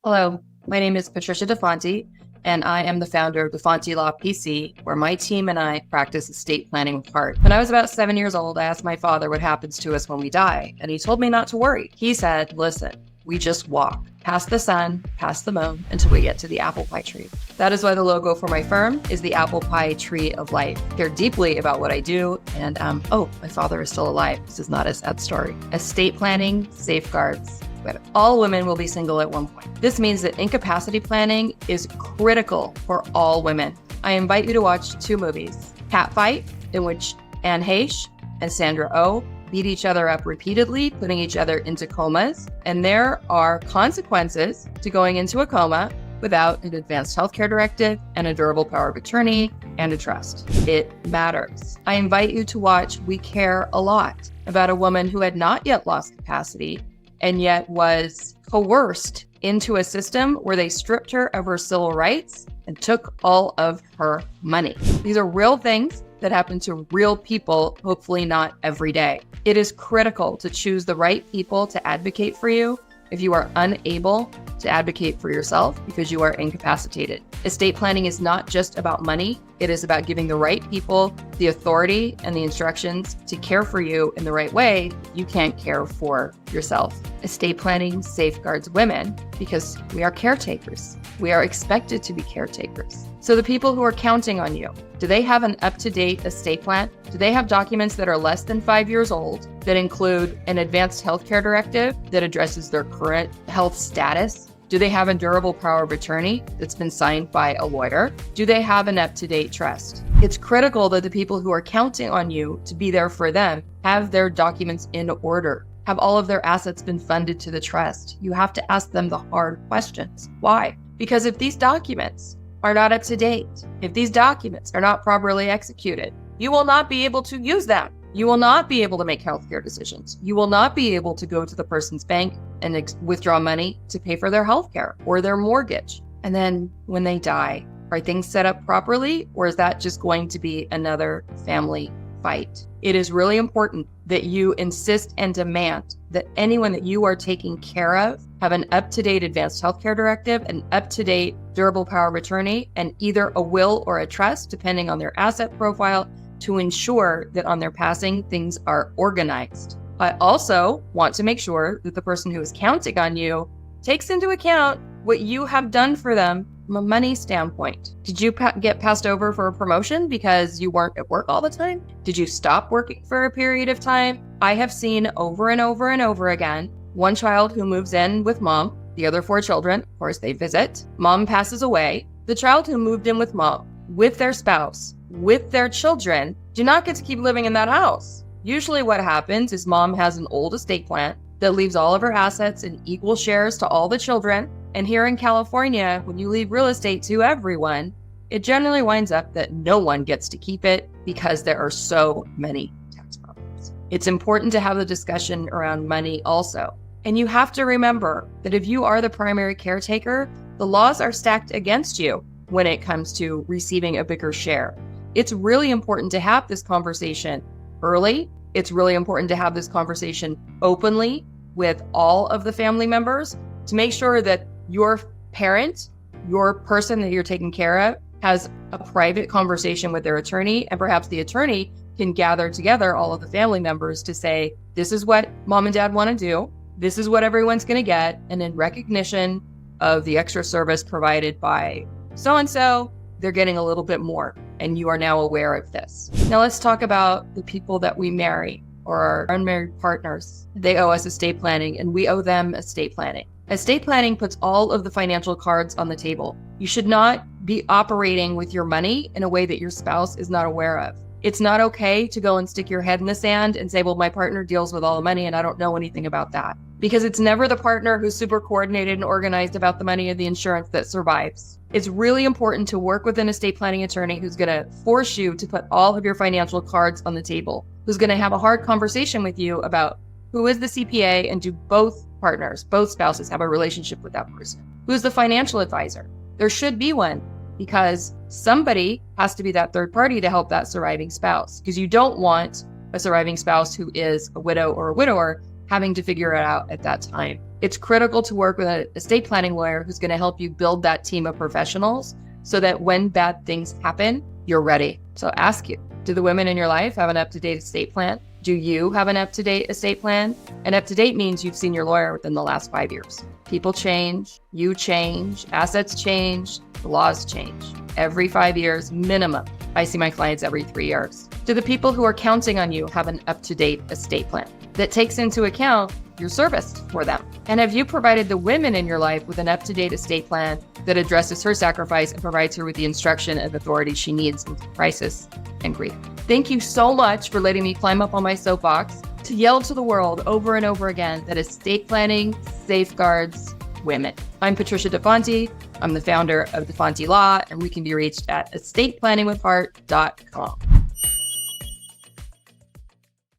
Hello, my name is Patricia De Fonte, and I am the founder of De Fonte Law PC, where my team and I practice estate planning with heart. When I was about 7 years old, I asked my father what happens to us when we die, and he told me not to worry. He said, listen, we just walk past the sun, past the moon, until we get to the apple pie tree. That is why the logo for my firm is the apple pie tree of life. I care deeply about what I do, and my father is still alive. This is not a sad story. Estate planning safeguards women. All women will be single at one point. This means that incapacity planning is critical for all women. I invite you to watch 2 movies. Catfight, in which Anne Heche and Sandra Oh beat each other up repeatedly, putting each other into comas. And there are consequences to going into a coma without an advanced healthcare directive and a durable power of attorney and a trust. It matters. I invite you to watch We Care a Lot, about a woman who had not yet lost capacity and yet was coerced into a system where they stripped her of her civil rights and took all of her money. These are real things that happen to real people, hopefully not every day. It is critical to choose the right people to advocate for you if you are unable to advocate for yourself because you are incapacitated. Estate planning is not just about money. It is about giving the right people the authority and the instructions to care for you in the right way. You can't care for yourself. Estate planning safeguards women because we are caretakers. We are expected to be caretakers. So the people who are counting on you, do they have an up-to-date estate plan? Do they have documents that are less than 5 years old that include an advanced healthcare directive that addresses their current health status? Do they have a durable power of attorney that's been signed by a lawyer? Do they have an up-to-date trust? It's critical that the people who are counting on you to be there for them have their documents in order. Have all of their assets been funded to the trust? You have to ask them the hard questions. Why? Because if these documents are not up to date, if these documents are not properly executed, you will not be able to use them. You will not be able to make healthcare decisions. You will not be able to go to the person's bank and withdraw money to pay for their healthcare or their mortgage. And then when they die, are things set up properly, or is that just going to be another family fight? It is really important that you insist and demand that anyone that you are taking care of have an up-to-date advanced healthcare directive, an up-to-date durable power of attorney, and either a will or a trust, depending on their asset profile, to ensure that on their passing, things are organized. I also want to make sure that the person who is counting on you takes into account what you have done for them from a money standpoint. Did you get passed over for a promotion because you weren't at work all the time? Did you stop working for a period of time? I have seen over and over and over again, one child who moves in with mom, the other 4 children, of course they visit, mom passes away. The child who moved in with mom, with their spouse, with their children, do not get to keep living in that house. Usually what happens is mom has an old estate plan that leaves all of her assets in equal shares to all the children. And here in California, when you leave real estate to everyone, it generally winds up that no one gets to keep it because there are so many tax problems. It's important to have the discussion around money also. And you have to remember that if you are the primary caretaker, the laws are stacked against you when it comes to receiving a bigger share. It's really important to have this conversation early. It's really important to have this conversation openly with all of the family members to make sure that your parent, your person that you're taking care of, has a private conversation with their attorney, and perhaps the attorney can gather together all of the family members to say, this is what mom and dad want to do. This is what everyone's going to get. And in recognition of the extra service provided by so-and-so, they're getting a little bit more. And you are now aware of this. Now let's talk about the people that we marry or our unmarried partners. They owe us estate planning, and we owe them estate planning. Estate planning puts all of the financial cards on the table. You should not be operating with your money in a way that your spouse is not aware of. It's not okay to go and stick your head in the sand and say, well, my partner deals with all the money and I don't know anything about that. Because it's never the partner who's super coordinated and organized about the money and the insurance that survives. It's really important to work with an estate planning attorney who's going to force you to put all of your financial cards on the table, who's going to have a hard conversation with you about who is the CPA and do both partners, both spouses have a relationship with that person. Who's the financial advisor? There should be one, because somebody has to be that third party to help that surviving spouse, because you don't want a surviving spouse who is a widow or a widower having to figure it out at that time. It's critical to work with an estate planning lawyer who's going to help you build that team of professionals so that when bad things happen, you're ready. So ask you, do the women in your life have an up-to-date estate plan? Do you have an up-to-date estate plan? And up-to-date means you've seen your lawyer within the last 5 years. People change, you change, assets change, the laws change. Every 5 years minimum. I see my clients every 3 years. Do the people who are counting on you have an up-to-date estate plan that takes into account your service for them? And have you provided the women in your life with an up-to-date estate plan that addresses her sacrifice and provides her with the instruction and authority she needs in crisis and grief? Thank you so much for letting me climb up on my soapbox to yell to the world over and over again that estate planning safeguards women. I'm Patricia De Fonte. I'm the founder of De Fonte Law, and we can be reached at estateplanningwithheart.com.